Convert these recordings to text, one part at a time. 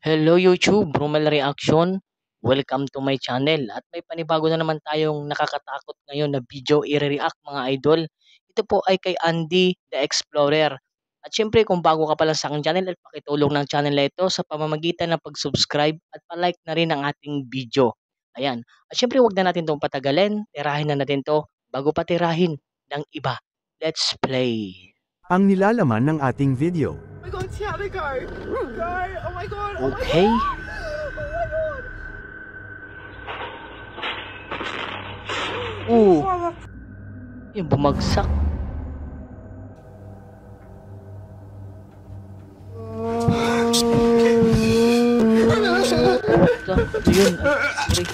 Hello YouTube, Romel Reaction. Welcome to my channel. At may panibago na naman tayong nakakatakot ngayon na video i-react mga idol. Ito po ay kay Andy the Explorer. At syempre kung bago ka pa lang sa aking channel at pakitulong ng channel na ito sa pamamagitan ng pag-subscribe at pa-like na rin ang ating video. Ayan. At syempre huwag na natin itong patagalin. Tirahin na natin to bago pa tirahin ng iba. Let's play. Ang nilalaman ng ating video. Oh my god, Tiana, go! Go! Oh my god! Oh Okay. my god! Oh my god! Oo. Oh, Yung bumagsak. Ito yun. Sorry.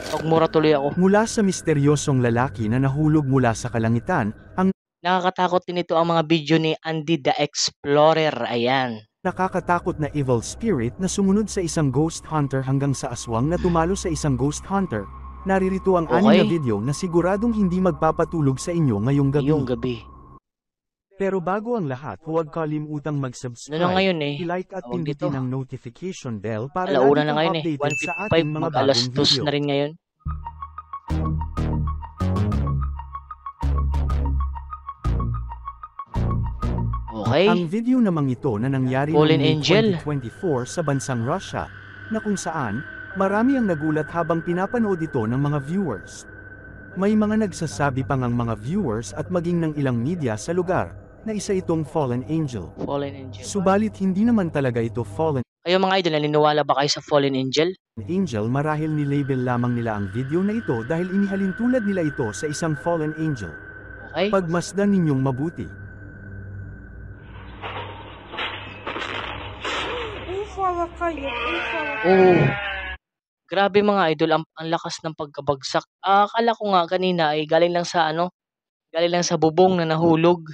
Pagmura tuloy ako. Mula sa misteryosong lalaki na nahulog mula sa kalangitan, ang Nakakatakot din ito ang mga video ni Andy the Explorer. Ayan. nakakatakot na evil spirit na sumunod sa isang ghost hunter hanggang sa aswang na tumalo sa isang ghost hunter. Naririto ang anim na Okay. video na siguradong hindi magpapatulog sa inyo ngayong gabi. Yung gabi. Pero bago ang lahat, huwag kalimutang mag-subscribe, Ano na ngayon eh? i-like at Tawag dito. pindutin ang notification bell para Alauna lagi na kang ngayon eh. updated sa 1:55 ating mga mag-alas bagong 2 video. na rin ngayon. Okay. Ang video namang ito na nangyari Fallen noong May Angel. 2024 sa bansang Russia, na kung saan, marami ang nagulat habang pinapanood ito ng mga viewers. May mga nagsasabi pang ang mga viewers at maging ng ilang media sa lugar, na isa itong Fallen Angel. Fallen Angel. Subalit hindi naman talaga ito Fallen Kayo mga idol, naniniwala ba kayo sa Fallen Angel? Angel marahil nilabel lamang nila ang video na ito dahil inihalin tulad nila ito sa isang Fallen Angel. Okay. Pagmasdan ninyong mabuti. Ufa kayo! Ufa! Oh. Grabe mga idol, ang lakas ng pagkabagsak. Akala ko nga kanina ay galing lang sa ano, galing lang sa bubong na nahulog.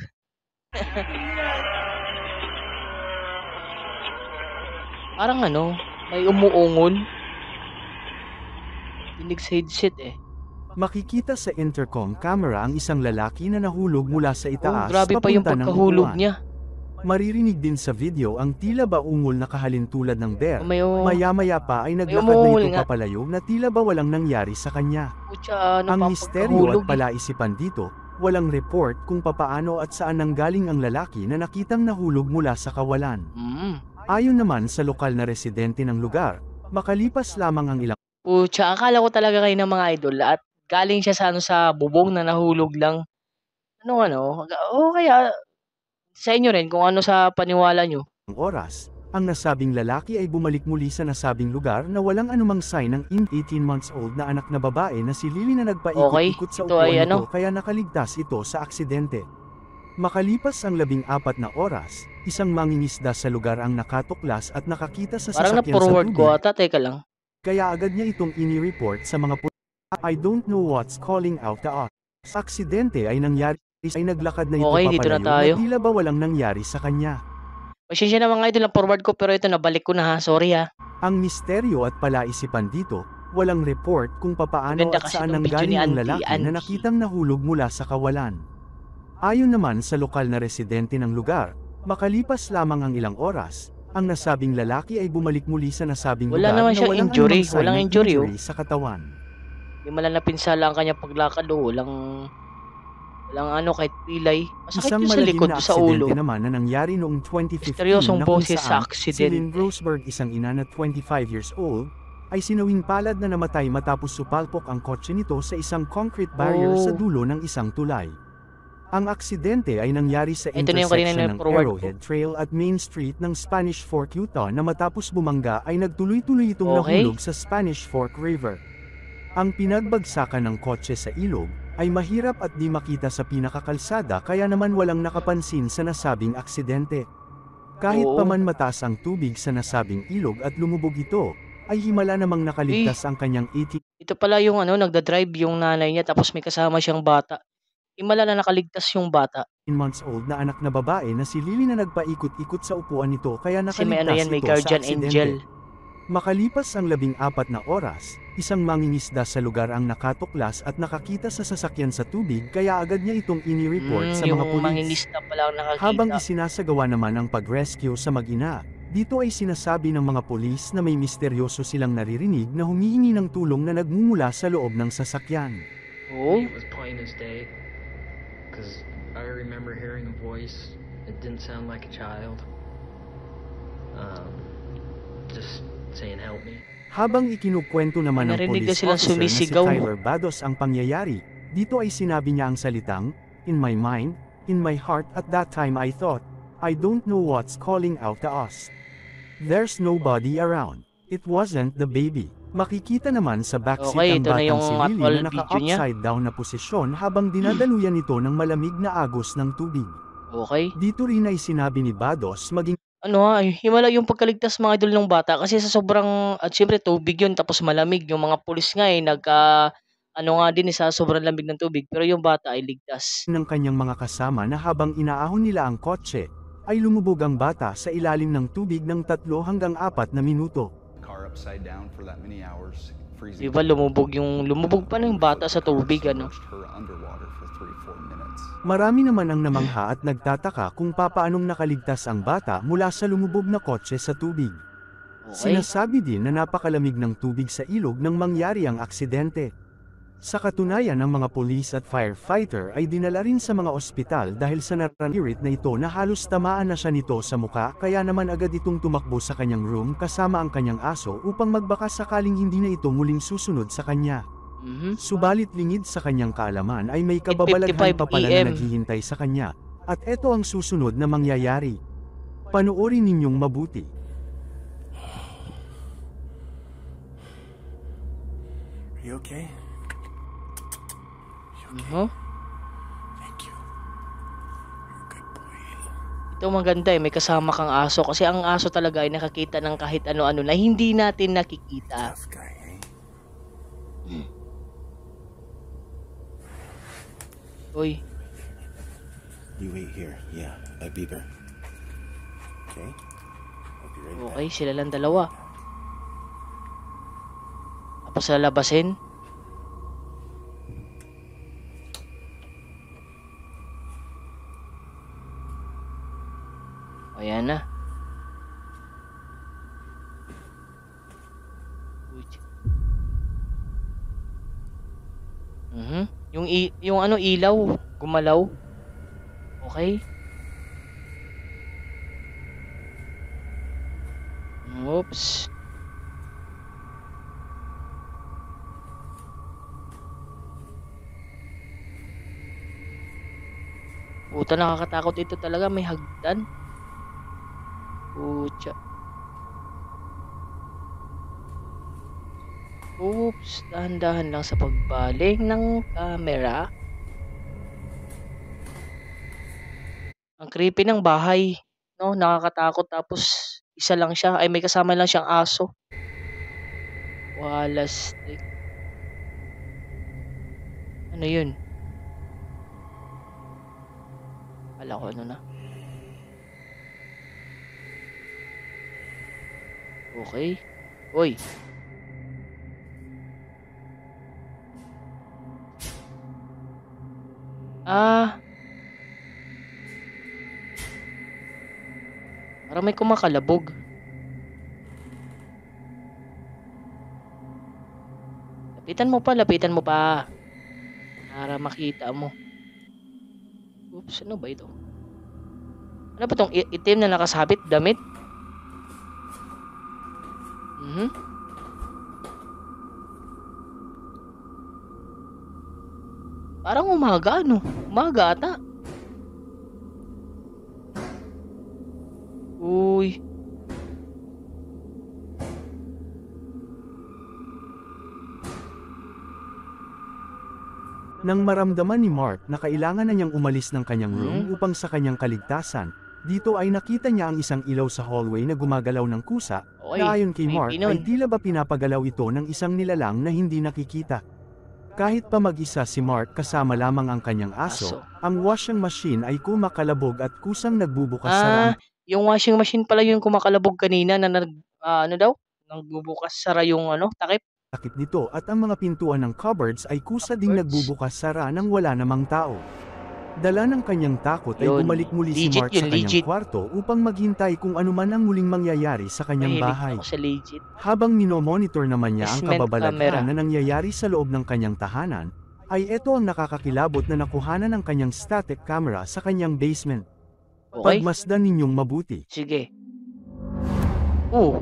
Parang ano, may umuungol. Dinig sa headset eh. Makikita sa intercom camera ang isang lalaki na nahulog mula sa Oh, itaas grabe pa yung papunta ng pagkahulog upuan. niya. Maririnig din sa video ang tila ba ungol na kahalin tulad ng bear. May Maya-maya pa ay naglakad na umuungol ito nga. papalayo na tila ba walang nangyari sa kanya. Putya, ano Ang pa misteryo pagkahulog at palaisipan dito, walang report kung papaano at saan nanggaling ang lalaki na nakitang nahulog mula sa kawalan. Ayon naman sa lokal na residente ng lugar, makalipas lamang ang ilang Putya, akala ko talaga kayo ng mga idol at galing siya sa ano sa bubong na nahulog lang. Ano, o kaya sa inyo rin kung ano sa paniwala nyo. oras, ang nasabing lalaki ay bumalik muli sa nasabing lugar na walang anumang sign ng 18 months old na anak na babae na si Lily na nagpaikot-ikot sa ito ay upuan nito ano? kaya nakaligtas ito sa aksidente. Makalipas ang 14 na oras, isang mangingisda sa lugar ang nakatuklas at nakakita sa Parang sasakyan sa na-forward tubig, ko ata, teka lang. kaya agad niya itong ini-report sa mga I don't know what's calling out to us. Sa aksidente ay nangyari ay naglakad na ito Okay, dito na tayo. papalayo na tila ba walang nangyari sa kanya. Pasensya na mga idol, na-forward ko pero ito nabalik ko na ha, sorry ha. Ang misteryo at palaisipan dito, walang report kung papaano Maganda at kasi saan itong video nanggaling ni ang Auntie lalaki na Angie. nakitang nahulog mula sa kawalan. Ayon naman sa lokal na residente ng lugar, makalipas lamang ang ilang oras, ang nasabing lalaki ay bumalik muli sa nasabing Wala lugar naman na siyang walang injury, anumang sign walang ng injury, oh. injury sa katawan. Hindi man lang napinsala ang kanyang paglakad o walang ano kahit pilay. Masakit Isang yung sa malagim likod na o sa ulo. aksidente naman na nangyari noong 2015 Misteryosong na kung boses sa saan si aksidente. Lynn Roseberg, isang ina na 25 years old, ay sinawing palad na namatay matapos supalpok ang kotse nito sa isang concrete barrier sa Oh. dulo ng isang tulay. Ang aksidente ay nangyari sa Ito na yung kanina intersection ng na-forward ko. Arrowhead Trail at Main Street ng Spanish Fork, Utah na matapos bumangga ay nagtuloy-tuloy itong Okay. nahulog sa Spanish Fork River. Ang pinagbagsakan ng kotse sa ilog ay mahirap at di makita sa pinakakalsada kaya naman walang nakapansin sa nasabing aksidente. Kahit Oo. pa man mataas ang tubig sa nasabing ilog at lumubog ito, ay himala namang nakaligtas ang kanyang 18 Ito pala yung ano, nagda-drive yung nanay niya tapos may kasama siyang bata. Himala na nakaligtas yung bata. months old na anak na babae na si Lily na nagpaikot-ikot sa upuan nito kaya Kasi may ano nakaligtas yan, may ito sa guardian aksidente. angel. Makalipas ang 14 na oras, isang mangingisda sa lugar ang nakatuklas at nakakita sa sasakyan sa tubig kaya agad niya itong ini-report sa mga Yung pulis. mangingisda pala ang nakakita. Habang isinasagawa naman ang pag-rescue sa mag-ina, Dito ay sinasabi ng mga pulis na may misteryoso silang naririnig na humihingi ng tulong na nagmumula sa loob ng sasakyan. Oh, It was plain as day, because I remember hearing a voice. It didn't sound like a child. Just saying, help me. Habang ikinukwento naman ng narinig na police silang officer na si sumisigaw. Tyler Bados ang pangyayari, dito ay sinabi niya ang salitang, "In my mind, in my heart at that time I thought, I don't know what's calling out to us. There's nobody around. It wasn't the baby." Makikita naman sa backseat Okay, ang ito na batang yung si actual Lily na video niya. naka-upside down na posisyon habang dinadaluyan ito ng malamig na agos ng tubig. Okay. Dito rin ay sinabi ni Bados maging Himala yung pagkaligtas mga idol ng bata kasi sa sobrang at siyempre tubig yun tapos malamig. Yung mga pulis nga nga din sa sobrang lamig ng tubig pero yung bata ay ligtas. ng kanyang mga kasama na habang inaahon nila ang kotse, ay lumubog ang bata sa ilalim ng tubig ng 3 hanggang 4 na minuto. Car upside down for that many hours, freezing. Diba lumubog pa na yung bata sa tubig ano. Submerged her underwater for 3-4 minutes. Marami naman ang namangha at nagtataka kung papaanong nakaligtas ang bata mula sa lumubog na kotse sa tubig. Okay. Sinasabi din na napakalamig ng tubig sa ilog nang mangyari ang aksidente. Sa katunayan ng mga pulis at firefighter ay dinala rin sa mga ospital dahil sa naranirit na ito na halos tamaan na siya nito sa muka kaya naman agad itong tumakbo sa kanyang room kasama ang kanyang aso upang magbaka sakaling hindi na ito muling susunod sa kanya. Subalit lingid sa kanyang kaalaman ay may kababalaghan pa pala 8:55 na AM. naghihintay sa kanya. At eto ang susunod na mangyayari. Panoorin ninyong mabuti. Are you okay? Thank you. You're a good boy. Ito maganda may kasama kang aso kasi ang aso talaga ay nakakita ng kahit ano-ano na hindi natin nakikita. Tough guy, eh? Uy, You wait here. Yeah, a beeper. Okay? I'll be right back. okay, sila lang dalawa. Tapos lalabasin. Ayan na. Uy. Yung ilaw, gumalaw. Okay. Oops. Puta, nakakatakot ito talaga, may hagdan. Pucha. Oops, dahan-dahan lang sa pagbalik ng camera. Ang creepy ng bahay, no? Nakakatakot tapos isa lang siya, ay may kasama lang siyang aso. Walastik. Ano yun? Kala ko ano na. Okay. Uy. Parang may kumakalabog. Lapitan mo pa. Para makita mo. Oops, ano ba ito? Ano ba itong itim na nakasabit damit? Parang umaga, ano? Umaga ata. Uy. Nang maramdaman ni Mark na kailangan na niyang umalis ng kanyang room upang sa kanyang kaligtasan, dito ay nakita niya ang isang ilaw sa hallway na gumagalaw ng kusa, Okay, na ayon kay may Mark pinon. ay tila ba pinapagalaw ito ng isang nilalang na hindi nakikita. Kahit pa mag-isa si Mark kasama lamang ang kanyang aso, ang washing machine ay kumakalabog at kusang nagbubukas sara. Yung washing machine pala yung kumakalabog kanina na nagbubukas sara yung takip. Takip nito at ang mga pintuan ng cupboards ay kusa ding Cupboards? nagbubukas sara nang wala namang tao. Dala ng kanyang takot ay Yun. bumalik muli si Legit Mark sa yun, kanyang legit. kwarto upang maghintay kung ano man ang muling mangyayari sa kanyang Mahilig bahay. ako sa legit. Habang minomonitor naman niya ang Basement camera. kababalaghan na nangyayari sa loob ng kanyang tahanan, ay ito ang nakakakilabot na nakuhanan ng kanyang static camera sa kanyang basement. Okay? Pagmasdan ninyong mabuti. Sige. Oh,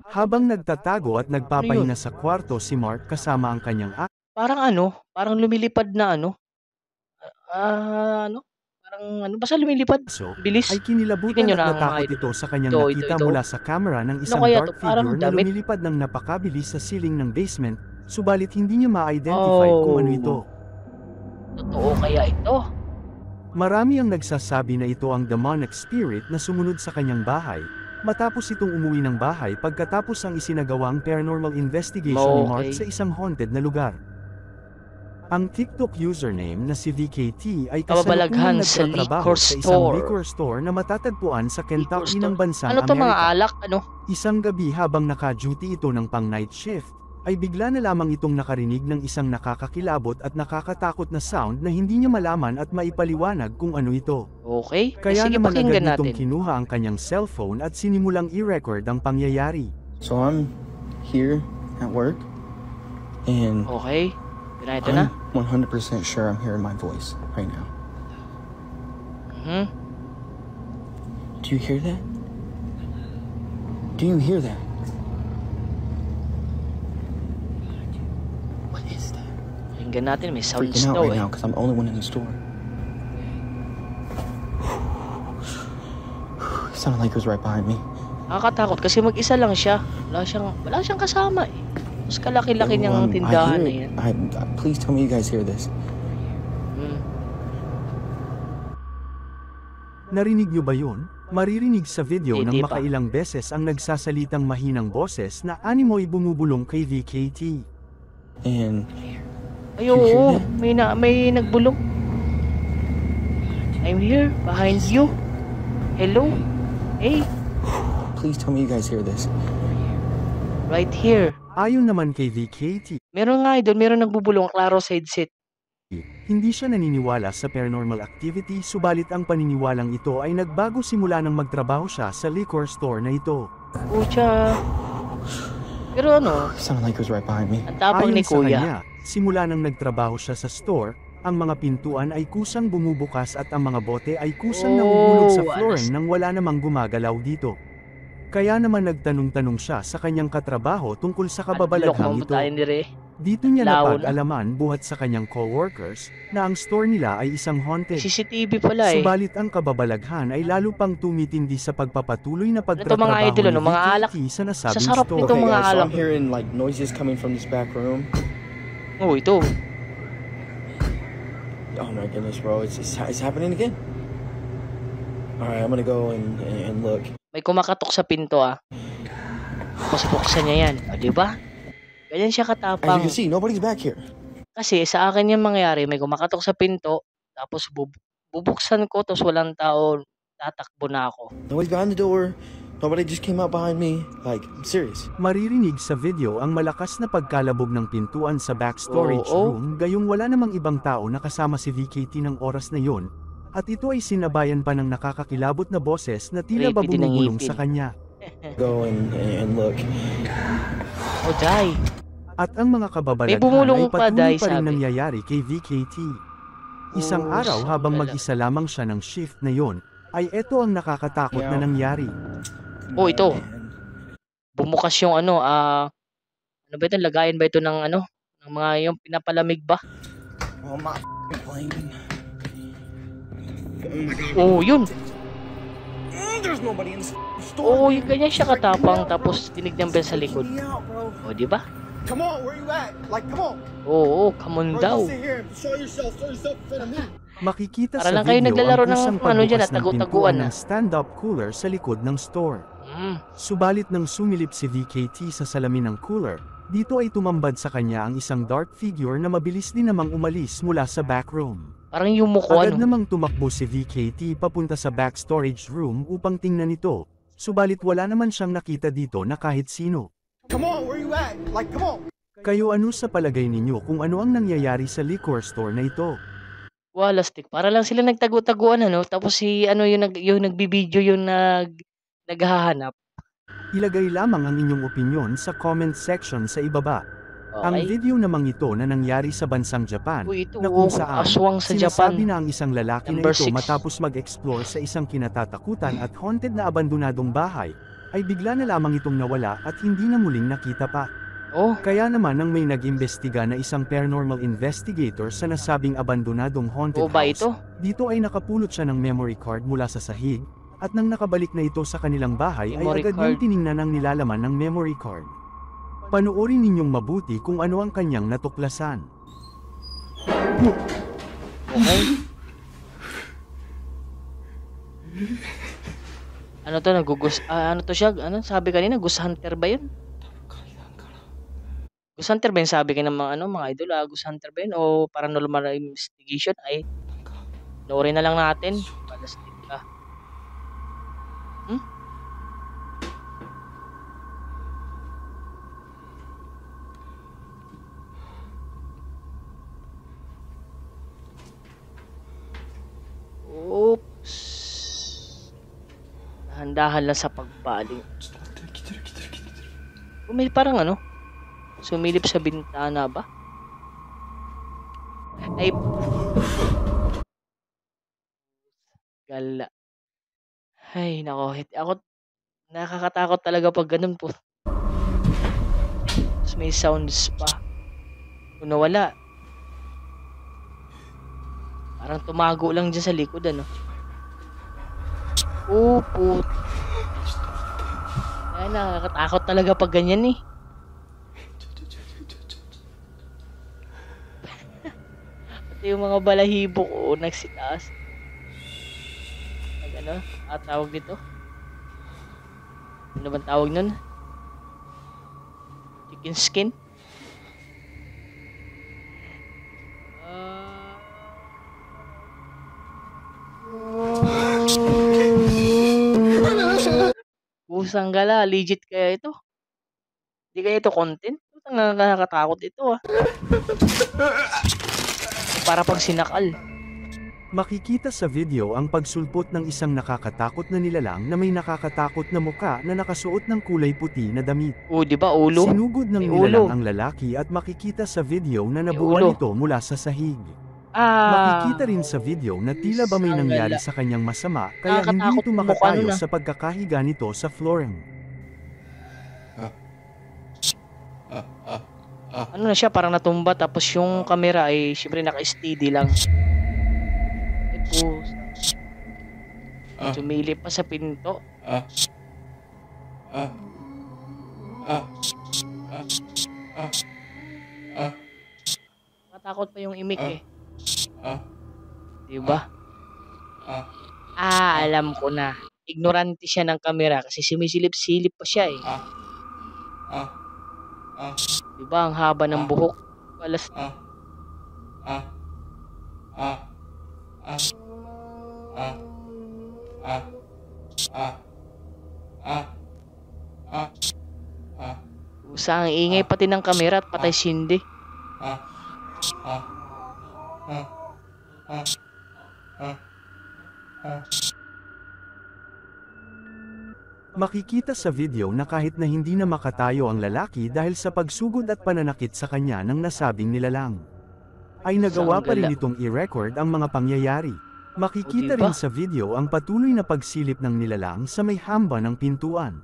Habang nagtatago at nagpapahinga sa kwarto si Mark kasama ang kanyang parang lumilipad na ano. Ano? Parang ano, basta lumilipad. aso, Bilis. ay kinilabutan Tingnan nyo at na, natakot mga ito sa kanyang Ito, nakita ito. mula sa camera ng isang kaya dark to? Parang figure na damit? lumilipad ng napakabilis sa ceiling ng basement, subalit hindi niya ma-identify kung ano ito. Totoo kaya ito? Marami ang nagsasabi na ito ang demonic spirit na sumunod sa kanyang bahay, matapos itong umuwi ng bahay pagkatapos ang isinagawang paranormal investigation ni Mark sa isang haunted na lugar. Ang TikTok username na si VKT ay Kababalaghan kasalukuyang sa nagtatrabaho liquor sa isang store. liquor store na matatagpuan sa Kentucky Liquor ng store. bansang Ano to, mga Amerika. alak? Ano? Isang gabi habang naka-duty ito ng pang-night shift, ay bigla na lamang itong nakarinig ng isang nakakakilabot at nakakatakot na sound na hindi niya malaman at maipaliwanag kung ano ito. Okay? Kaya Sige, naman agad pakinggan nitong natin. kinuha ang kanyang cellphone at sinimulang i-record ang pangyayari. So I'm here at work, and Okay. Ito na. I'm 100% sure I'm hearing my voice right now. Mhm. Do you hear that? Do you hear that? What is that? Pakinggan natin, may sounds Freaking out daw right eh. now because I'm the only one in the store. It sounded like it was right behind me. Nakakatakot kasi mag-isa lang siya. Wala siyang kasama eh. Mas kalaki-laki niyang tindahan na yan. Please tell me you guys hear this. Narinig niyo ba yun? Maririnig sa video Hindi ng pa. makailang beses ang nagsasalitang mahinang boses na animoy bumubulong kay VKT. And Ay, oo. May nagbulong. I'm here, behind you. Hello? Hey, please tell me you guys hear this. right here. Ayon naman kay VKT, Meron nga doon, meron nagbubulong klaro sa headset. hindi siya naniniwala sa paranormal activity subalit ang paniniwalang ito ay nagbago simula nang magtrabaho siya sa liquor store na ito. Pucha. Pero ano, It sounded like it was right behind me. ang tapang ni Ayon sa Kuya. kanya, simula nang nagtrabaho siya sa store, ang mga pintuan ay kusang bumubukas at ang mga bote ay kusang nahuhulog sa flooring nang wala namang gumagalaw dito. Kaya naman nagtanong-tanong siya sa kanyang katrabaho tungkol sa kababalaghang ito. Dito niya Lawon. napag-alaman buhat sa kanyang co-workers na ang store nila ay isang haunted. CCTV pala eh. Subalit ang kababalaghan ay lalo pang tumitindi sa pagpapatuloy na Ano to, mga pagtatrabaho idol, ni ano, mga VKT alak? sa nasabing Sa sarap store. nito, mga so alam. I'm hearing like noises coming from this back room. Oh, ito. Oh my goodness, bro, it's happening again. All right, I'm gonna go and look. May kumakatok sa pinto ah. Tapos buksan niya yan. O, diba? Ganyan siya As you katapang. can see, nobody's back here. Kasi sa akin yung mangyari, may kumakatok sa pinto, tapos bubuksan ko, tapos walang tao, tatakbo na ako. Nobody's behind the door. Nobody just came out behind me. Like, I'm serious. Maririnig sa video ang malakas na pagkalabog ng pintuan sa back storage Oo. room gayong wala namang ibang tao na kasama si VKT ng oras na yon. At ito ay sinabayan pa ng nakakakilabot na boses na tila ba Creepy din ang bumubulong ngipin. sa kanya. Go and look. Oh, die. At ang mga May kababalaghan bumulong ay pa, patuloy Day, pa rin sabi. nangyayari kay VKT. Isang Oh, araw habang sakala. mag-isa lamang siya ng shift na yon, ay eto ang nakakatakot na nangyari. Oh, ito. Bumukas yung ano ba ito? Lagayan ba ito ng ano? Ng mga yung pinapalamig ba? Oh my plane. Oh, yun. There's nobody in the store. Oh, yung ganyan siya katapang tapos tinignan ba sa likod? Me out, bro. Oh, di ba? Come on, where you at? Like, come on. Oo, come on Bro, daw. you sit here and show yourself in front of me. Makikita Para sa lang kayo video naglalaro ang ng kusang ano dyan, pagbukas ng tagu-taguan pintuan na. ng stand-up cooler sa likod ng store. Mm. Subalit nang sumilip si VKT sa salamin ng cooler, dito ay tumambad sa kanya ang isang dark figure na mabilis din namang umalis mula sa back room. Parang yung mukha, Agad no? namang tumakbo si VKT papunta sa back storage room upang tingnan ito, subalit wala naman siyang nakita dito na kahit sino. Come on, where you at? Like, come on. Kayo ano sa palagay ninyo kung ano ang nangyayari sa liquor store na ito? Walastik. Para lang sila nagtago-taguan ano, tapos si ano yung nagbibideo yung naghahanap. Ilagay lamang ang inyong opinyon sa comment section sa ibaba. Ang Okey. video namang ito na nangyari sa bansang Japan, Uy, ito na kung oh, saan, aswang sa sinasabi Japan. na ang isang lalaki na Number ito 6. matapos mag-explore sa isang kinatatakutan at haunted na abandonadong bahay, ay bigla na lamang itong nawala at hindi na muling nakita pa. Oh, Kaya naman nang may nag-imbestiga na isang paranormal investigator sa nasabing abandonadong haunted oo ba house, ito? dito ay nakapulot siya ng memory card mula sa sahig, at nang nakabalik na ito sa kanilang bahay ay Memory agad card. niyang tiningnan ang nilalaman ng memory card. Panoorin ninyong mabuti kung ano ang kanyang natuklasan. Okey. Ano 'to ano 'to siya, ano sabi kanina ghost hunter ba 'yun? Ghost hunter ba 'yung sabi ng mga ano, mga idol, ghost hunter ba 'yun o paranormal investigation? Ay, panoorin na lang natin. Walastik ka. Hmm? Oops. Dahan-dahan lang sa pagbaling. Oh, may parang ano, sumilip sa bintana ba? Ay, gala. Ay naku, ako nakakatakot talaga 'pag gano'n po. Ta's may sounds pa. Kung nawala, parang tumago lang diyan sa likod ano. Oh, ay nakakatakot talaga 'pag ganyan, eh. Pati yung mga balahibo ko nagsitaas. Ano, tawag dito? Ano bang tawag nun? Chicken skin? Pusang gala, legit kaya ito? Hindi kaya ito content? Putang nakakatakot ito Para pag sinakal. Makikita sa video ang pagsulpot ng isang nakakatakot na nilalang na may nakakatakot na muka na nakasuot ng kulay puti na damit. Oh, di ba ulo? Sinugod ng May nilalang ulo. ang lalaki at makikita sa video na May nabuuan ulo. ito mula sa sahig. Ah, Makikita rin sa video na tila ba may Pusang nangyari gala. sa kanyang masama kaya hindi Nakakatakot ito yung mukha makatayo nun, sa pagkakahiga nito sa flooring. ano na siya, parang natumba tapos yung camera ay syempre naka-steady lang. Ay po. Sumilip pa sa pinto. Matakot pa yung imik eh. Diba? Alam ko na. Ignorante siya ng camera kasi sumisilip-silip pa siya eh. Diba? Ang haba ng buhok. Alas. Usa ang ingay pati ng camera at patay sindi. Makikita sa video na kahit na hindi na makatayo ang lalaki dahil sa pagsugod at pananakit sa kanya ng nasabing nilalang, ay nagawa pa rin itong i-record ang mga pangyayari. Makikita O, diba? rin sa video ang patuloy na pagsilip ng nilalang sa may hamba ng pintuan.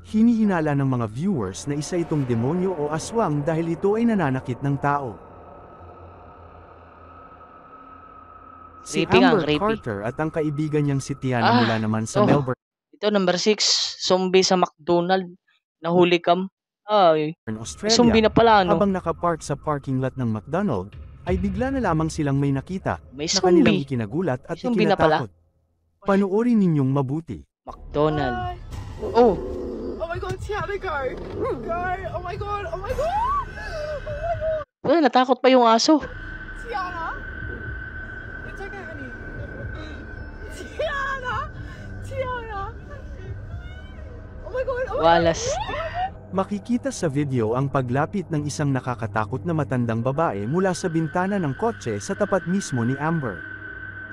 Hinihinala ng mga viewers na isa itong demonyo o aswang dahil ito ay nananakit ng tao. Si Creepy nga, Amber creepy. Carter at ang kaibigan niyang si Tiana mula naman sa oh. Melbourne, Ito number 6, zombie sa McDonald. Nahuli kam. Ay, may Australia, zombie na pala ano. habang nakapark sa parking lot ng McDonald, ay bigla na lamang silang may nakita May na kanilang zombie. ikinagulat at Zombie na pala. ikinatakot. Panoorin ninyong mabuti. McDonald. Hi. Oh, Oh my god, Tiana, go! Go! Oh my god, oh my god! Oh my god! wala, natakot pa yung aso. Tiana? It's okay, honey. Tiana! Tiana! Oh my god, oh my Walas. god! Makikita sa video ang paglapit ng isang nakakatakot na matandang babae mula sa bintana ng kotse sa tapat mismo ni Amber.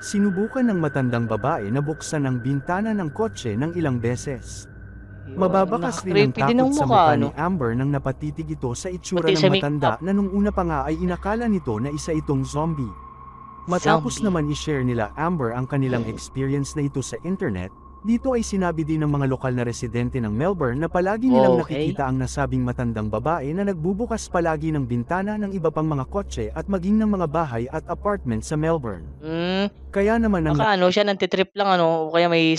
Sinubukan ng matandang babae na buksan ang bintana ng kotse ng ilang beses. Mababakas rin ang Nakaka-creepy din takot ang sa mukha, mukha no? ni Amber nang napatitig ito sa itsura Pati ng sa matanda makeup. na nung una pa nga ay inakala nito na isa itong zombie. Matapos Zombie. naman i-share nila Amber ang kanilang experience na ito sa internet, dito ay sinabi din ng mga lokal na residente ng Melbourne na palagi nilang Okay. nakikita ang nasabing matandang babae na nagbubukas palagi ng bintana ng iba pang mga kotse at maging ng mga bahay at apartment sa Melbourne. Kaya naman ang Baka ano siya, nantitrip lang ano, o kaya may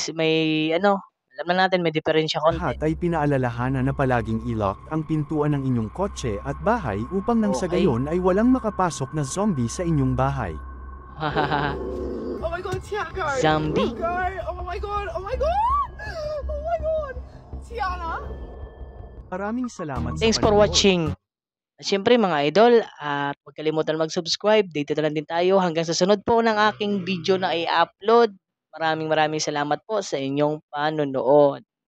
ano, alam na natin may diferensya konti. lahat ay pinaalalahanan na palaging i-lock ang pintuan ng inyong kotse at bahay upang nang sa Okay. gayon ay walang makapasok na zombie sa inyong bahay. Oh my god, Tiana. Zombie? Guy, oh my god, oh my god! Oh my god! Tiana? Maraming salamat sa Thanks for panonood. watching. At syempre mga idol, at huwag kalimutan mag-subscribe. Dito na lang din tayo hanggang sa sunod po ng aking video na i-upload. Maraming salamat po sa inyong panonood.